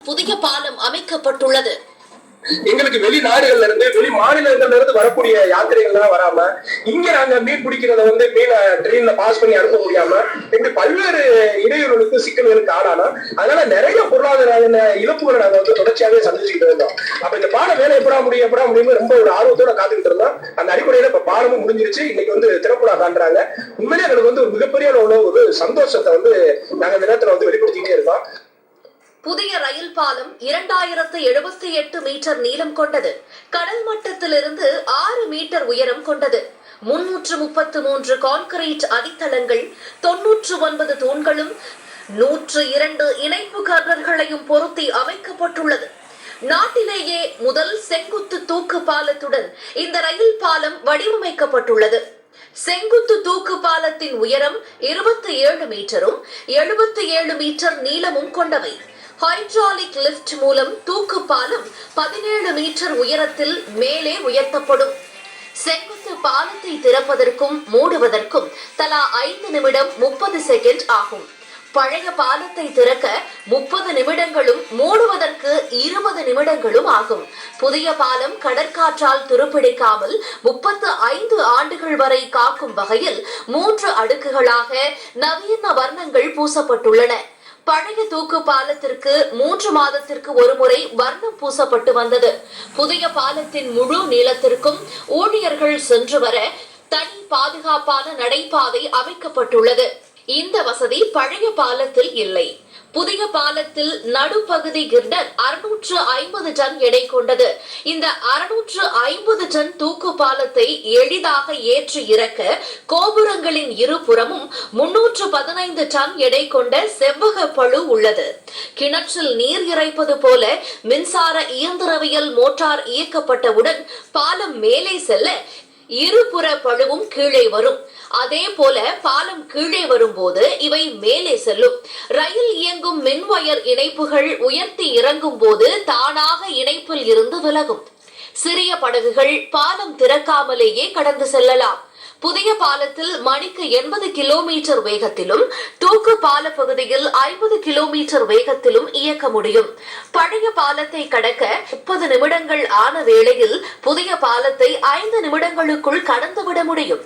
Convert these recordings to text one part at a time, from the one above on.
புதிய பாலம் அமைக்கப்பட்டுள்ளது. எங்களுக்கு வெளிநாடுகள்ல இருந்து வெளி மாநிலங்கள்ல இருந்து வரக்கூடிய யாத்திரைகள்லாம் வராம இங்க நாங்க மீன் பிடிக்கிறத மீன் ட்ரெயின்ல பாஸ் பண்ணி அனுப்ப முடியாம இப்படி பல்வேறு இடையூறுகளுக்கு சிக்கல்களுக்கு ஆளானா அதனால நிறைய பொருளாதார இழப்புகளை நாங்க தொடர்ச்சியாவே சந்திச்சுக்கிட்டு இருந்தோம். அப்ப இந்த பாலம் வேலை எப்படா முடியும் ரொம்ப ஒரு ஆர்வத்தோட காத்துக்கிட்டு இருந்தோம். அந்த அடிப்படையில இப்ப பாலமும் முடிஞ்சிருச்சு. இன்னைக்கு திறப்புலா காண்றாங்க. உண்மையிலே எங்களுக்கு ஒரு மிகப்பெரிய ஒரு சந்தோஷத்தை நாங்க இந்த நேரத்துல வெளிப்படுத்திக்கிட்டே இருக்கோம். புதிய ரயில் பாலம் 2078 மீட்டர் நீளம் கொண்டது. கடல் மட்டத்திலிருந்து 6 மீட்டர் உயரம் கொண்டது. 333 கான்கிரீட் அடித்தளங்கள், 99 தூண்களும் 102 இணைப்பு கர்னர்களையும் பொருத்தி அமைக்கப்பட்டுள்ளது. நாட்டிலேயே முதல் செங்குத்து தூக்கு பாலத்துடன் இந்த ரயில் பாலம் வடிவமைக்கப்பட்டுள்ளது. செங்குத்து தூக்கு பாலத்தின் உயரம் 27 மீட்டரும் 77 மீட்டர் நீளமும் கொண்டவை. ஹைட்ராலிக் லிப்ட் மூலம் தூக்கு பாலம் 17 மீட்டர் உயரத்தில் மேலே உயர்த்தப்படும். செங்குத்து பாலத்தை திறப்பதற்கும் மூடுவதற்கும் தலா 5 நிமிடம் 30 செகண்ட் ஆகும். பழைய பாலத்தை திறக்க 30 நிமிடங்களும் மூடுவதற்கு 20 நிமிடங்களும் ஆகும். புதிய பாலம் கடற்காற்றால் துருப்பிடிக்காமல் 35 ஆண்டுகள் வரை காக்கும் வகையில் 3 அடுக்குகளாக நவீன வர்ணங்கள் பூசப்பட்டுள்ளன. பழைய தூக்கு பாலத்திற்கு 3 மாதத்திற்கு ஒருமுறை வர்ணம் பூசப்பட்டு வந்தது. புதிய பாலத்தின் முழு நீளத்திற்கும் ஊழியர்கள் சென்று வர தனி பாதுகாப்பான நடைபாதை அமைக்கப்பட்டுள்ளது. இந்த வசதி பழைய பாலத்தில் இல்லை. புதிய பாலத்தில் நடுப்பகுதி கிர்டர் 650 டன் எடை கொண்டது. இந்த 650 டன் தூக்கு பாலத்தை எளிதாக ஏற்றி இறக்க கோபுரங்களின் இருபுறமும் 315 டன் எடை கொண்ட செவ்வக பளு உள்ளது. கிணற்றில் நீர் இறைப்பது போல மின்சார இயந்திரவியல் மோட்டார் இயக்கப்பட்டவுடன் பாலம் மேலே செல்ல இருபுற பழுவும் கீழே வரும். அதே போல பாலம் கீழே வரும்போது இவை மேலே செல்லும். ரயில் இயங்கும் மின்வயர் இணைப்புகள் உயர்த்தி இறங்கும் போது தானாக இணைப்பில் இருந்து விலகும். சிறிய படகுகள் பாலம் திறக்காமலேயே கடந்து செல்லலாம். புதிய பாலத்தில் மணிக்கு 80 கிலோமீட்டர் வேகத்திலும் தூக்கு பால பகுதியில் 50 கிலோமீட்டர் வேகத்திலும் இயக்க முடியும். பழைய பாலத்தை கடக்க 30 நிமிடங்கள் ஆன வேளையில் புதிய பாலத்தை 5 நிமிடங்களுக்குள் கடந்துவிட முடியும்.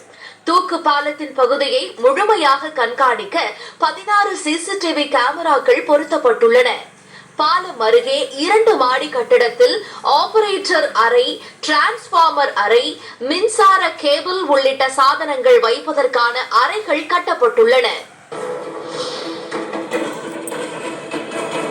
தூக்கு பாலத்தின் பகுதியை முழுமையாக கண்காணிக்க 16 சிசிடிவி கேமராக்கள் பொருத்தப்பட்டுள்ளன. பாலம் அருகே 2 மாடி கட்டிடத்தில் ஆபரேட்டர் அறை, டிரான்ஸ்பார்மர் அறை, மின்சார கேபிள் உள்ளிட்ட சாதனங்கள் வைப்பதற்கான அறைகள் கட்டப்பட்டுள்ளன.